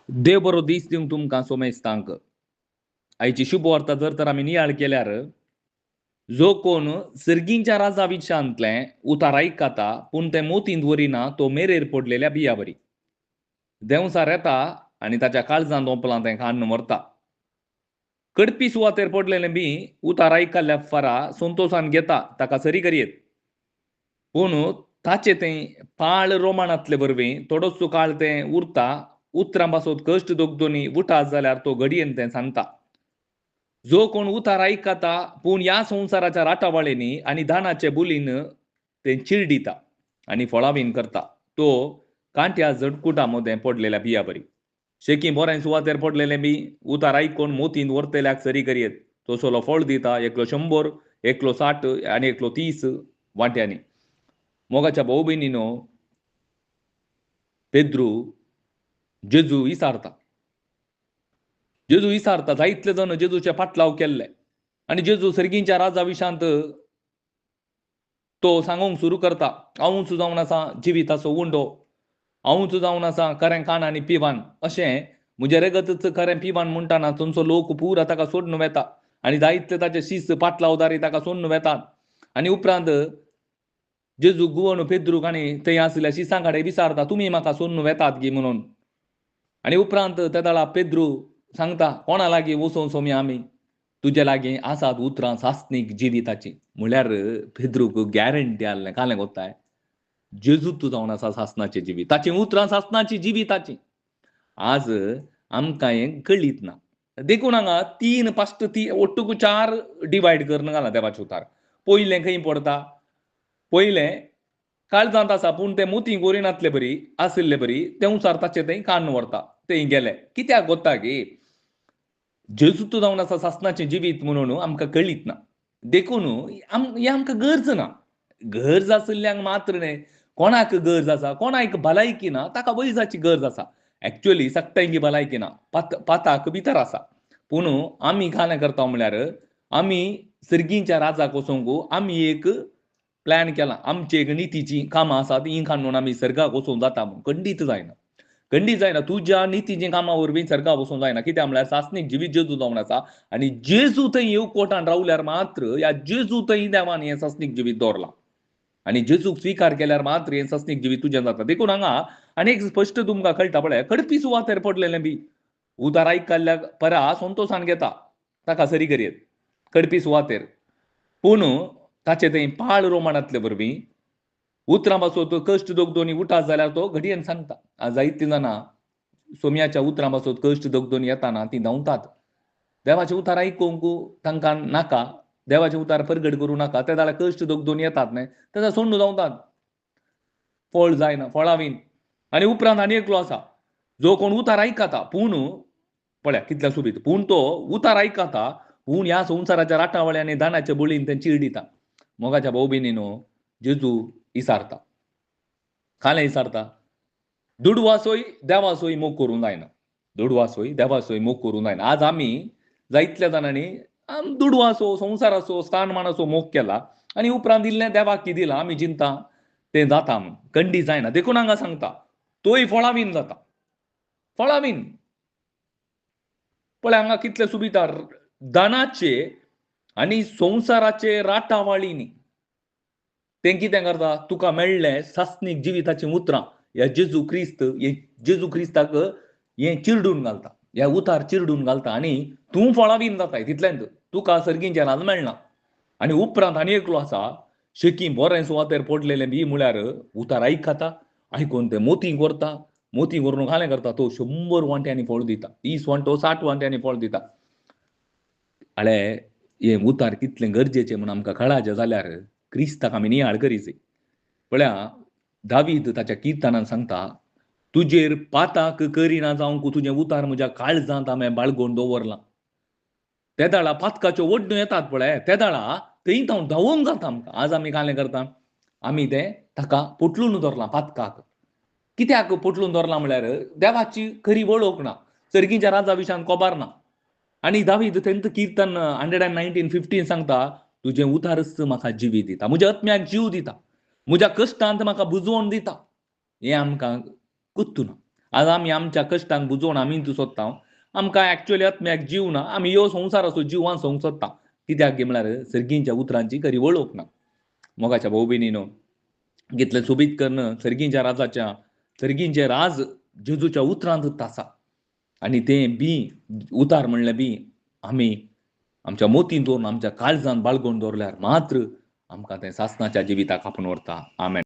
देव बरो दीस दिवंक तुमकां सोमेस्तांक. आयची शुभ वार्ता जर तर आमी नियाळ केल्यार जो कोण सर्गींच्या राजा विशांतले उताराईक खाता पूण ते मोतीन दवरिना तो मेरेर पडलेल्या बिया बरी. देंवसार येता आनी ताच्या काळजांत ओंपलां तें खान्न व्हरता. कडपी सुवातेर पडलेलें बी उतारायिकाल्या फरा संतोशान घेता ताका सरी करियेत. पूण ताचे तें पाळ रोमाणांतले वरवीं थोडोसो काळ तें उरता उतरां पासत कश्ट दोगदोनी उठात जाल्यार तो घडयेन तें सांगता. जो कोण उतार आयकता पूण ह्या संवसाराच्या राटावाळेंनी आनी दानाचे बुलीन तें चिरडिता आनी फळावीन करता तो कांट्या जडकुटा मदें पडलेल्या बिया बरी. शेकी बोरें सुवातेर पडलेलें बी उतार आयकोन मोतीन वरतल्याक सरी करियेत. तो सोलो फळ दिता, एकलो 100, एकलो 60 आनी एकलो 30 वांट्यांनी. मोगाच्या भाऊ भयणीनो, पेद्रू जेजू इसारता. जेजू इसारता जायतले जण जेजूचे पाटलाव केल्ले आनी जेजू सर्गींच्या राजा विशांत तो सांगूंक सुरू करता, हांवूच जावन आसा जिविताचो उंडो, हांवूच जावन आसा खरें खाण आनी पिवान. अशें म्हजे रगतच खरें पिवान म्हणटाना तुमचो लोक पुरा ताका सोडून वेता आनी जायतले ताचे शिस्त पाटलावदारी ताका सोडून वेतात. आनी उपरांत जेजू गुवन पेद्रूक आनी थंय आसलेल्या शिसां कडेन विचारता, तुमी म्हाका सोडून वेतात गी म्हणून. आनी उपरांत त्या दाळा पेद्रू सांगता, कोणा लागीं वचूं सोमी आमी? तुजे लागीं आसात उतरां सासणीक जिविताची. म्हळ्यार पेद्रूक गॅरंटी आहलें कालें कोत्ताय, जेजूच जावन आसा सासणाचें जिवीत, ताचीं उतरां सासणाची जिविताची. आज आमकां हें कळीत ना. देखून हांगा 3 पास्ट ओट्टूक 4 डिवायड करून घाला देवाचें उतार. पयलें खंय पडटा? पयलें काळजांत आसा पूण तें मोती गोरिनातले बरी आशिल्ले बरी देंवसार ताचे थंय कान्न व्हरता. थंय गेले कित्याक कोत्ता की जेजूच जावन आसा सासणाचें जिवीत म्हणून आमकां कळीत ना. देखून हें आमकां गरज ना. गरज आशिल्ल्यांक मात्र न्हय, कोणाक गरज आसा, कोणाक भलायकी ना ताका वैजाची गरज आसा. एक्चुअली सक्तंगी भलायकी ना, पाताक भितर आसा. पूण आमी कालें करता म्हळ्यार आमी सर्गींच्या राजाक वचोंक आमी एक प्लॅन केला. आमची एक नितीची कामां आसात, ही काडून आमी सर्गाक वचूंक जाता म्हूण. खंडीत जायना. खंडीत जायना. तुज्या नितीची कामां वरवीं सर्गाक वचूंक जायना. कित्याक म्हळ्यार सासणीक जिवीत जेजू जावन आसा आनी जेजू थंय येवकोटान रावल्यार मात्र ह्या जेजू थंय देवान हें सासणीक जिवीत दवरलां. आनी जेजूक स्विकार केल्यार मात्र हें सासणीक जिवीत तुजें जाता. देखून हांगा आनीक स्पश्ट तुमकां कळटा पळय, कडपी सुवातेर पडलेलें बी उतार आयकल्ल्या परा संतोशान घेता ताका सरी करियेत. कडपी सुवातेर पूण ताचे थंय पाळ रोमाणांतले वरवीं उतरां पासत कश्ट दोगदोनी उठात जाल्यार तो घडयेन सांगता. आज जायतीं जाणां सोम्याच्या उतरां पासत कश्ट दोगदोनी येताना तीं धांवतात. देवाचें उतार आयकूंक तांकां नाका, देवाचें उतार परगट करूं नाका. त्या जाल्यार कश्ट दोगदोनी येतात न्हय, तेन्ना सोडून धांवतात. फळ जायना, फळावीन. आनी उपरांत आनी एकलो आसा, जो कोण उतार आयकता पूण पळया कितल्या सुबीत, पूण तो उतार आयकता पूण ह्या संवसाराच्या राटावळ्या आनी दानाच्या बळीन तें चिरडिता. मोगाच्या भाऊ भयणीनो, जेजू इसारता. कालें इसारता? दुडवासोय देवासोय मोग करूं जायना. दुडवासोय देवासोय मोग करूं जायना. आज आमी जायतल्या जाणांनी दुडवासो, संवसाराचो, स्थानमानाचो मोग केला आनी उपरांत इल्लें देवाक कितें दिलां आमी चिंता तें जाता म्हूण. खंडी जायना. देखून हांगा सांगता, तोय फळावीन जाता. फळावीन. पळय हांगा कितलें सुबितार दानाचे आनी संवसाराचे राटावाळींनी तें कितें करता? तुका मेळ्ळें सासणीक जिविताचीं उतरां. ह्या जेजू क्रिस्ताक हें चिरडून घालता. ह्या उतार चिरडून घालता आनी तूं फळावीन जाताय तितलेंच. तुका सर्गींचें राज मेळना. आनी उपरांत आनी एकलो आसा, शेकी बोरें सुवातेर पडलेलें बी म्हळ्यार उतार आयकता, आयकून तें मोतींक व्हरता. मोतींक व्हरून कालें करता, तो 100 वांट्यांनी फळ दिता. 30 वांटो 60 वांट्यांनी फळ दिता. आळे हें उतार कितलें गरजेचें म्हूण आमकां कळाचें जाल्यार क्रिस्ताक आमी नियाळ करीत. पळया दावीद ताच्या किर्तनांत सांगता, तुजेर पाताक करिना जावंक तुजें उतार म्हज्या काळजांत हांवें बाळगून दवरलां. त्या दाळा पातकाच्यो ओडण्यो येतात पळय, त्या दाळा थंय धांवोंक जाता आमकां. आज आमी कालें करता, आमी तें ताका पोटलून धरलां पातकाक. कित्याक पोटलून धरलां म्हळ्यार देवाची खरी वळख ना, सर्गींच्या राजा विशांत खबर ना. आनी दावीद तेंच किर्तन 119:15 सांगता, तुजें उतारच म्हाका जिवीत दिता, म्हज्या आत्म्याक जीव दिता, म्हज्या कश्टांत म्हाका बुजवण दिता. हें आमकां कत्तू ना. आज आमी आमच्या कश्टांक बुजोवन आमी सोदता आमकां एक्चुअली आत्म्याक जीव ना आमी ह्यो संवसाराचो जीव वाचोवंक सोदता कित्याक म्हळ्यार सर्गींच्या उतरांची खरी वळख ना मोगाच्या भाऊ भयणीनो कितलें सोबीत कर्ण सर्गींच्या राजाच्या सर्गींचे राज जेजूच्या उतरांत आसा आनी तें बी उतार म्हणलें बी आमी आमच्या मोतीन दवरून आमच्या काळजांत बाळगून दवरल्यार मात्र आमकां तें सासणाच्या जिविताक आपूण व्हरता आमेन